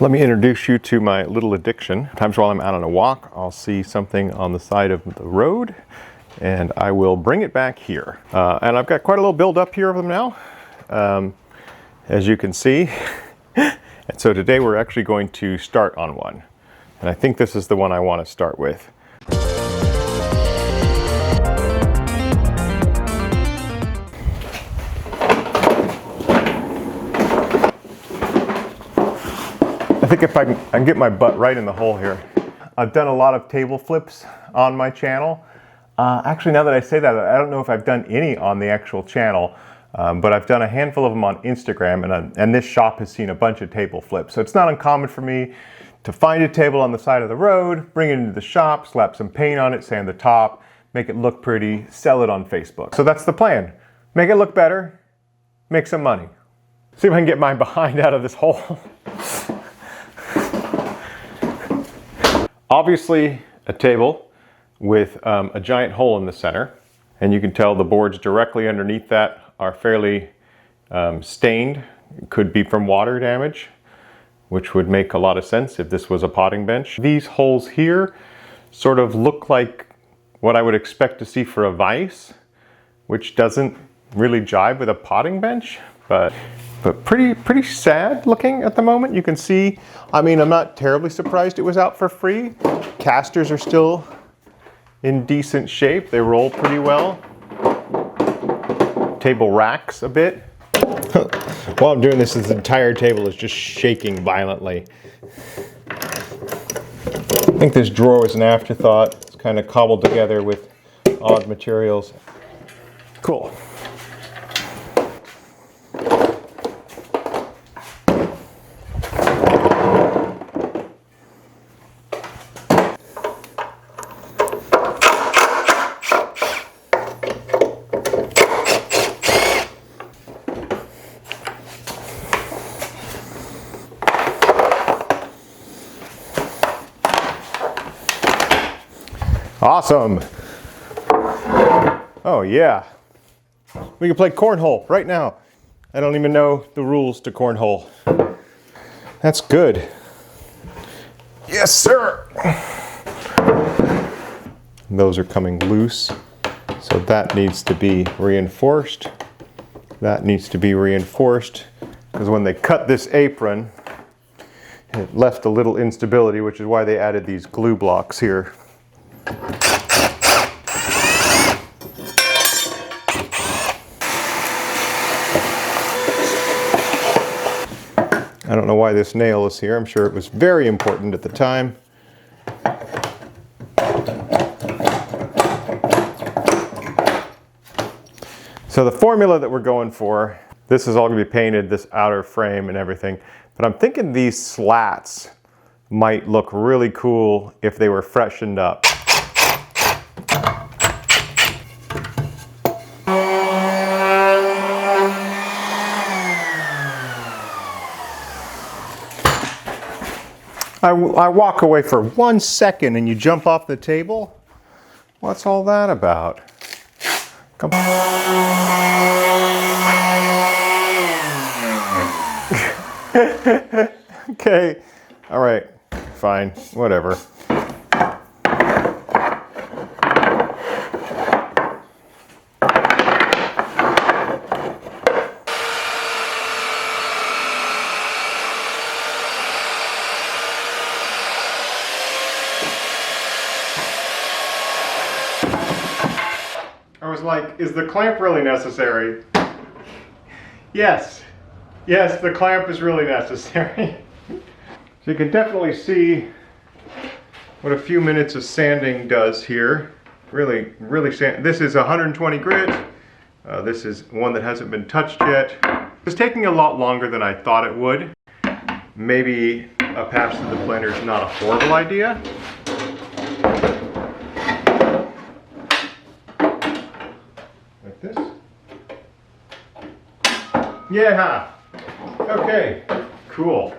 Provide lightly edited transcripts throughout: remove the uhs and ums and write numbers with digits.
Let me introduce you to my little addiction. Times while I'm out on a walk, I'll see something on the side of the road and I will bring it back here. And I've got quite a little build up here of them now, as you can see. And so today we're actually going to start on one. And I think this is the one I want to start with. I think if I can get my butt right in the hole here. I've done a lot of table flips on my channel. Actually, now that I say that, I don't know if I've done any on the actual channel, but I've done a handful of them on Instagram, and this shop has seen a bunch of table flips. So it's not uncommon for me to find a table on the side of the road, bring it into the shop, slap some paint on it, sand the top, make it look pretty, sell it on Facebook. So that's the plan. Make it look better, make some money. See if I can get my behind out of this hole. Obviously a table with a giant hole in the center, and you can tell the boards directly underneath that are fairly stained. It could be from water damage, which would make a lot of sense if this was a potting bench. These holes here sort of look like what I would expect to see for a vise, which doesn't really jibe with a potting bench, but pretty sad looking at the moment. You can see, I mean, I'm not terribly surprised it was out for free. Casters are still in decent shape. They roll pretty well. Table racks a bit. While I'm doing this entire table is just shaking violently. I think this drawer is an afterthought. It's kind of cobbled together with odd materials. Cool. Awesome. Oh yeah. We can play cornhole right now. I don't even know the rules to cornhole. That's good. Yes, sir. Those are coming loose. So that needs to be reinforced. That needs to be reinforced because when they cut this apron, it left a little instability, which is why they added these glue blocks here. I don't know why this nail is here. I'm sure it was very important at the time. So the formula that we're going for, this is all going to be painted, this outer frame and everything, but I'm thinking these slats might look really cool if they were freshened up. I walk away for 1 second and you jump off the table? What's all that about? Come on. Okay, all right, fine, whatever. I was like, is the clamp really necessary? Yes. Yes, the clamp is really necessary. So you can definitely see what a few minutes of sanding does here. Really sand. This is 120 grit. This is one that hasn't been touched yet. It's taking a lot longer than I thought it would. Maybe a pass through the blender is not a horrible idea. Like this. Yeah. Okay. Cool.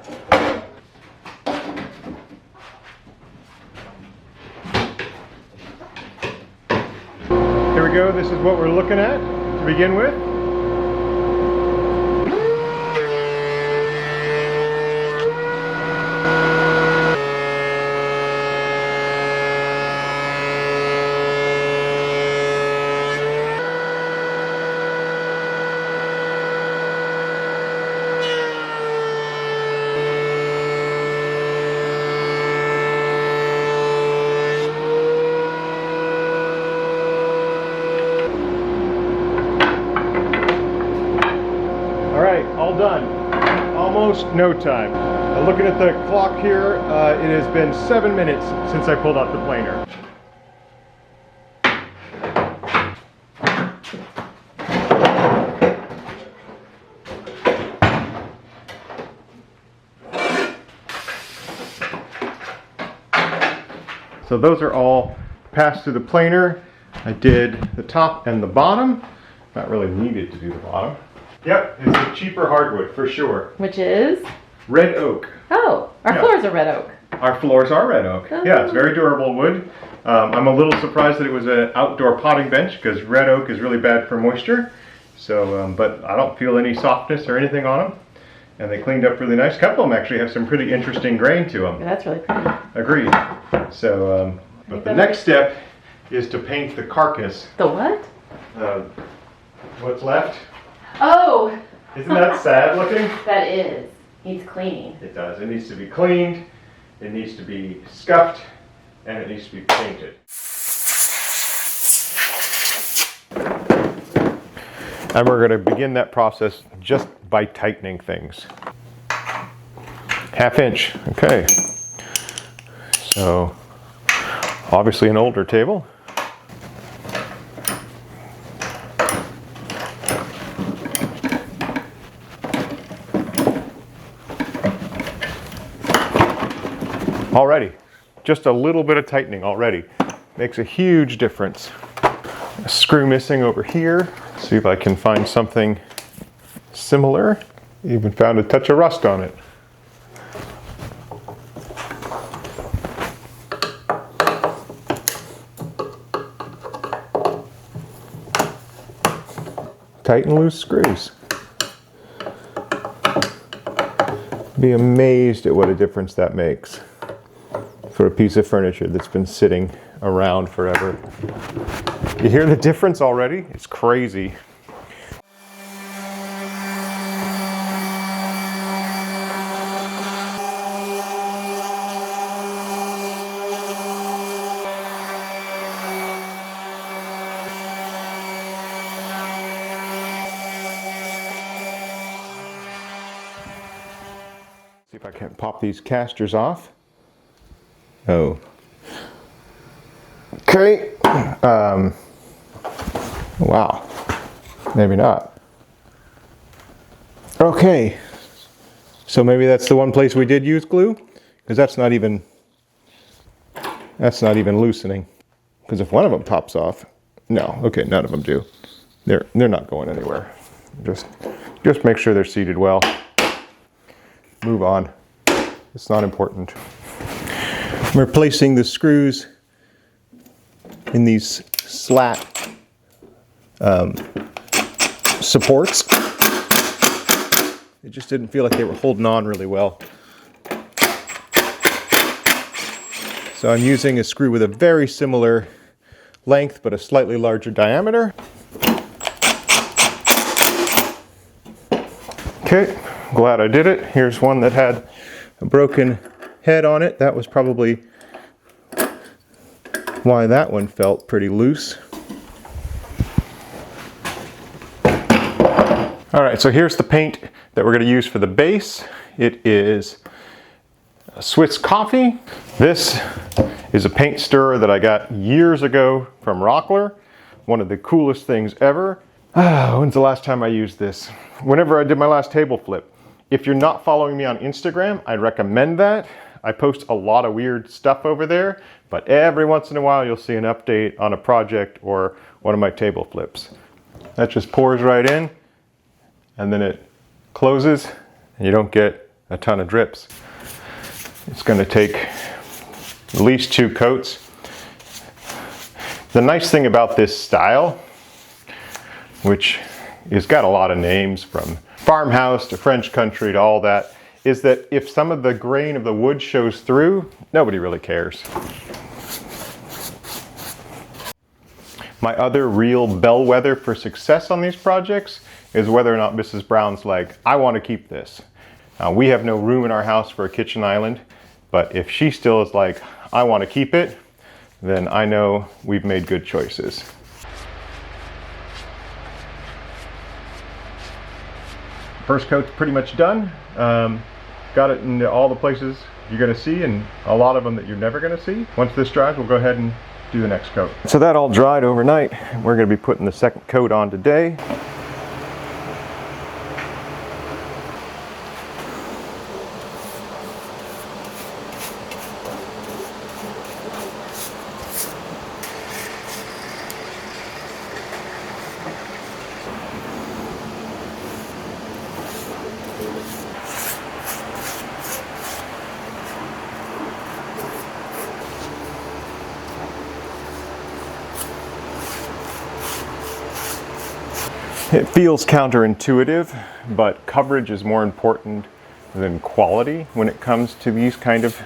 Here we go. This is what we're looking at to begin with. much no time. Looking at the clock here, it has been 7 minutes since I pulled out the planer. So those are all passed through the planer. I did the top and the bottom. Not really needed to do the bottom. Yep, it's a cheaper hardwood for sure. Which is? Red oak. Oh, our floors are red oak. Our floors are red oak. Oh. Yeah, it's very durable wood. I'm a little surprised that it was an outdoor potting bench because red oak is really bad for moisture. So, but I don't feel any softness or anything on them. And they cleaned up really nice. A couple of them actually have some pretty interesting grain to them. Yeah, that's really pretty. Agreed. So, but the next step is to paint the carcass. The what? What's left. Oh! Isn't that sad looking? That is. Needs cleaning. It does. It needs to be cleaned, it needs to be scuffed, and it needs to be painted. And we're going to begin that process just by tightening things. 1/2 inch. Okay. So, obviously an older table. Already, just a little bit of tightening already makes a huge difference. A screw missing over here. See if I can find something similar. Even found a touch of rust on it. Tight and loose screws. Be amazed at what a difference that makes for a piece of furniture that's been sitting around forever. You hear the difference already? It's crazy. See if I can't pop these casters off. Oh. Okay. Wow. Maybe not. Okay. So maybe that's the one place we did use glue, because that's not even loosening. Because if one of them pops off, no. Okay, none of them do. They're not going anywhere. Just make sure they're seated well. Move on. It's not important. I'm replacing the screws in these slat supports. It just didn't feel like they were holding on really well. So I'm using a screw with a very similar length but a slightly larger diameter. Okay, glad I did it. Here's one that had a broken head on it. That was probably why that one felt pretty loose. All right, so here's the paint that we're going to use for the base. It is Swiss Coffee. This is a paint stirrer that I got years ago from Rockler. One of the coolest things ever. When's the last time I used this? Whenever I did my last table flip. If you're not following me on Instagram, I'd recommend that. I post a lot of weird stuff over there, but every once in a while you'll see an update on a project or one of my table flips. That just pours right in, and then it closes, and you don't get a ton of drips. It's going to take at least 2 coats. The nice thing about this style, which has got a lot of names from farmhouse to French country to all that, is that if some of the grain of the wood shows through, nobody really cares. My other real bellwether for success on these projects is whether or not Mrs. Brown's like, I want to keep this. Now, we have no room in our house for a kitchen island, but if she still is like, I want to keep it, then I know we've made good choices. First coat's pretty much done. Got it into all the places you're going to see, and a lot of them that you're never going to see. Once this dries, we'll go ahead and do the next coat. So that all dried overnight. We're going to be putting the second coat on today. It feels counterintuitive, but coverage is more important than quality when it comes to these kind of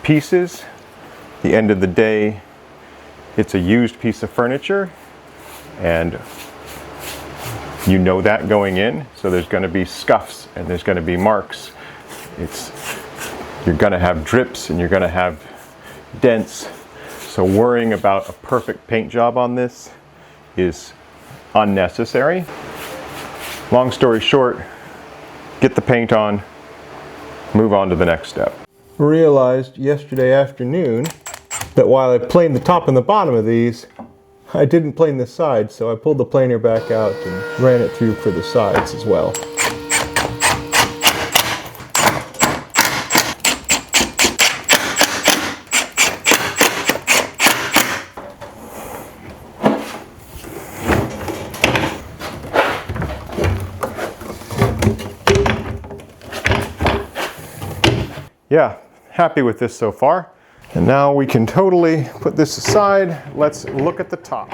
pieces. At the end of the day, it's a used piece of furniture, and you know that going in, so there's going to be scuffs and there's going to be marks. You're going to have drips and you're going to have dents. So worrying about a perfect paint job on this is unnecessary. Long story short, get the paint on, move on to the next step. Realized yesterday afternoon that while I planed the top and the bottom of these, I didn't plane the sides, so I pulled the planer back out and ran it through for the sides as well. Yeah, happy with this so far. And now we can totally put this aside. Let's look at the top.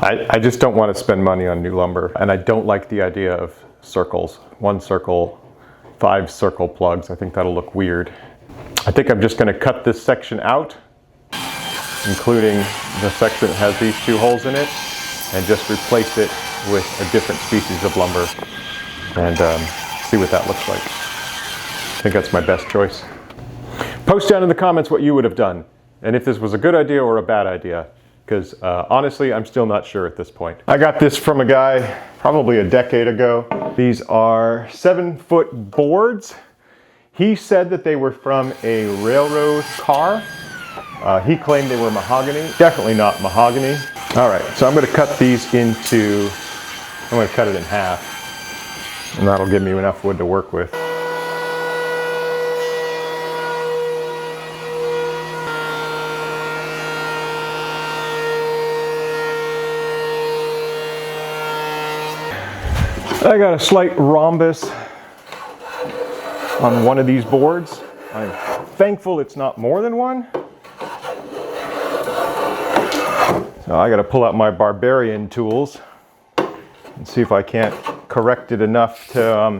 I just don't want to spend money on new lumber, and I don't like the idea of circles. 1 circle, 5 circle plugs. I think that'll look weird. I think I'm just going to cut this section out, including the section that has these 2 holes in it, and just replace it with a different species of lumber and see what that looks like. I think that's my best choice. Post down in the comments what you would have done, and if this was a good idea or a bad idea, because honestly, I'm still not sure at this point. I got this from a guy probably a decade ago. These are 7-foot boards. He said that they were from a railroad car. He claimed they were mahogany. Definitely not mahogany. All right, so I'm going to cut these into, I'm going to cut it in half, and that'll give me enough wood to work with. I got a slight rhombus on one of these boards. I'm thankful it's not more than one. So I got to pull out my barbarian tools and see if I can't correct it enough to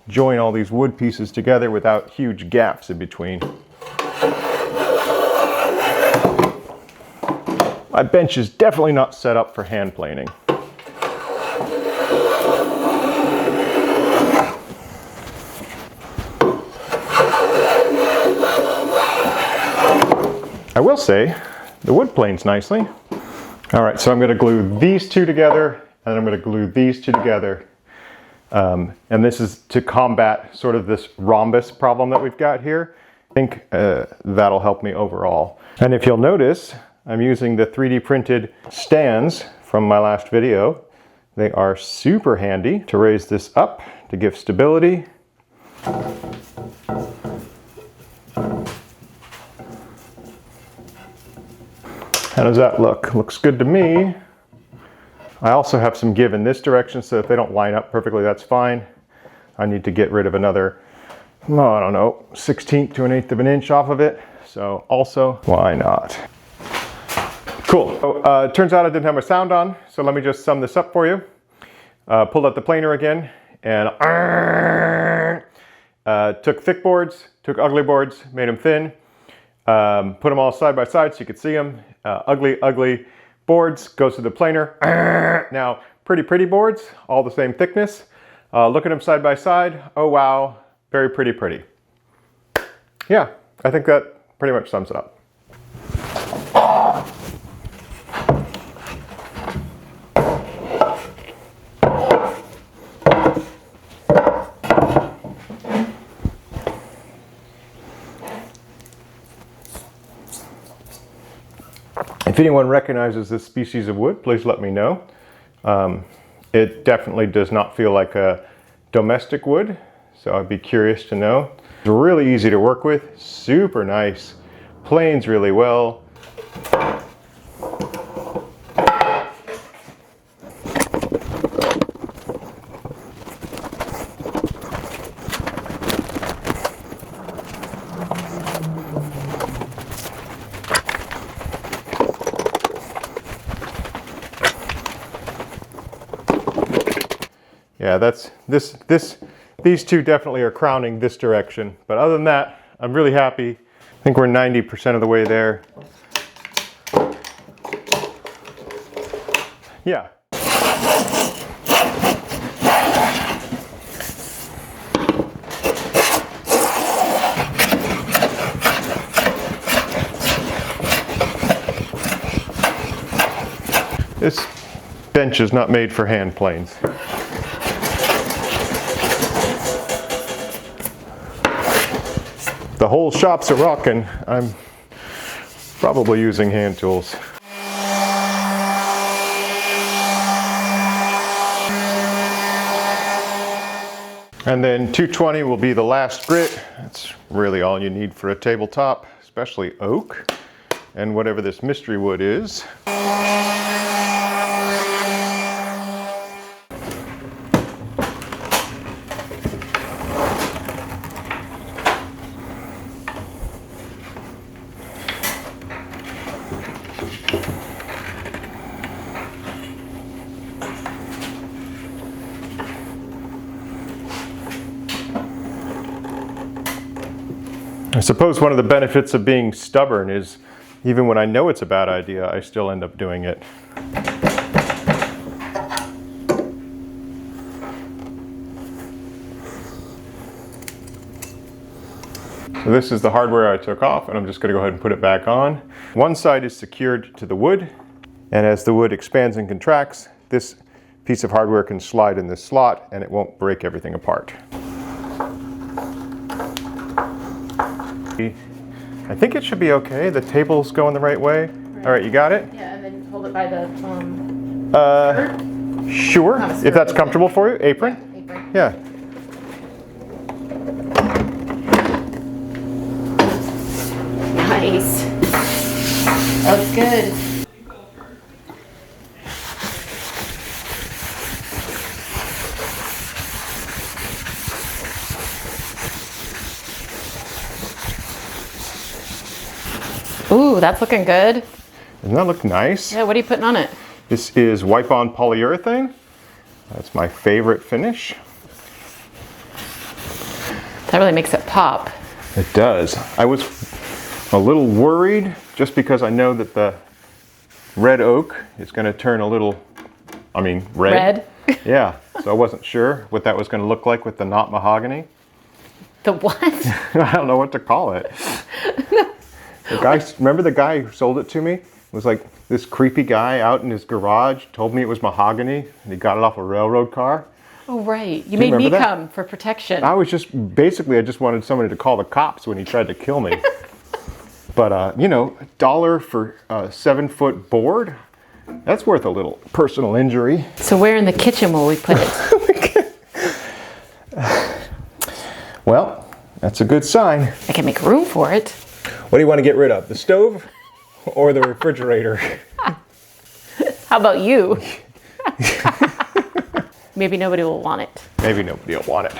join all these wood pieces together without huge gaps in between. My bench is definitely not set up for hand planing. I will say, the wood planes nicely. All right, so I'm going to glue these 2 together, and I'm going to glue these 2 together. And this is to combat sort of this rhombus problem that we've got here. I think that'll help me overall. And if you'll notice, I'm using the 3D printed stands from my last video. They are super handy to raise this up, to give stability. How does that look? Looks good to me. I also have some give in this direction, so if they don't line up perfectly, that's fine. I need to get rid of another, I don't know, 1/16 to 1/8 of an inch off of it. So also, why not? Cool. So, it turns out I didn't have my sound on, so let me just sum this up for you. Pulled out the planer again, and took thick boards, took ugly boards, made them thin. Put them all side by side so you could see them. Ugly boards goes to the planer. Now, pretty boards, all the same thickness. Look at them side by side. Oh wow, very pretty. Yeah, I think that pretty much sums it up. If anyone recognizes this species of wood, please let me know. It definitely does not feel like a domestic wood, so I'd be curious to know. It's really easy to work with, super nice, planes really well. Yeah, these two definitely are crowning this direction. But other than that, I'm really happy. I think we're 90% of the way there. Yeah. This bench is not made for hand planes. The whole shop's a rockin'. I'm probably using hand tools. And then 220 will be the last grit. That's really all you need for a tabletop, especially oak and whatever this mystery wood is. I suppose one of the benefits of being stubborn is even when I know it's a bad idea, I still end up doing it. So this is the hardware I took off, and I'm just going to go ahead and put it back on. One side is secured to the wood, and as the wood expands and contracts, this piece of hardware can slide in this slot and it won't break everything apart. I think it should be okay. The table's going the right way. Right. All right, you got it? Yeah, and then hold it by the sure, if that's comfortable for you. Apron? Yeah, apron. Yeah. Nice. That looks good. Ooh, that's looking good. Doesn't that look nice? Yeah, what are you putting on it? This is wipe-on polyurethane. That's my favorite finish. That really makes it pop. It does. I was a little worried just because I know that the red oak is going to turn a little, red. Red? Yeah, so I wasn't sure what that was going to look like with the not mahogany. The what? I don't know what to call it. The guy, remember the guy who sold it to me? It was like this creepy guy out in his garage, told me it was mahogany, and he got it off a railroad car. Oh, right. You made me come for protection. I just wanted somebody to call the cops when he tried to kill me. But, $1 for a 7-foot board, that's worth a little personal injury. So where in the kitchen will we put it? Well, that's a good sign. I can make room for it. What do you want to get rid of, the stove or the refrigerator? How about you? Maybe nobody will want it. Maybe nobody will want it.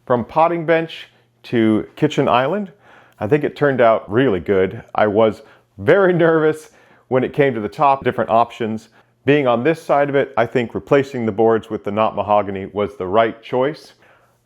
From potting bench to kitchen island, I think it turned out really good. I was very nervous when it came to the top, different options. Being on this side of it, I think replacing the boards with the not mahogany was the right choice.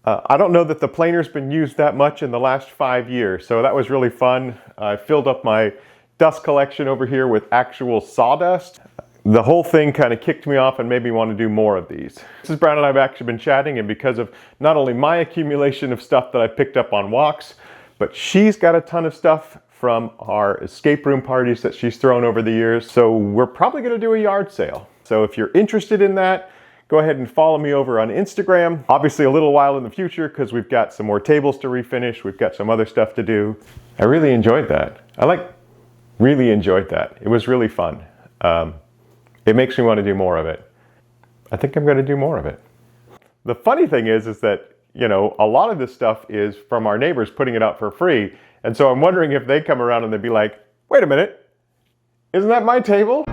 I don't know that the planer's been used that much in the last 5 years, so that was really fun. I filled up my dust collection over here with actual sawdust. The whole thing kind of kicked me off and made me want to do more of these. Mrs. Brown and I have actually been chatting, and because of not only my accumulation of stuff that I picked up on walks, but she's got a ton of stuff from our escape room parties that she's thrown over the years. So we're probably going to do a yard sale. So if you're interested in that, go ahead and follow me over on Instagram. Obviously a little while in the future because we've got some more tables to refinish. We've got some other stuff to do. I really enjoyed that. I like Really enjoyed that. It was really fun. It makes me want to do more of it. I think I'm going to do more of it. The funny thing is that, you know, a lot of this stuff is from our neighbors putting it out for free. And so I'm wondering if they come around and they'd be like, wait a minute, isn't that my table?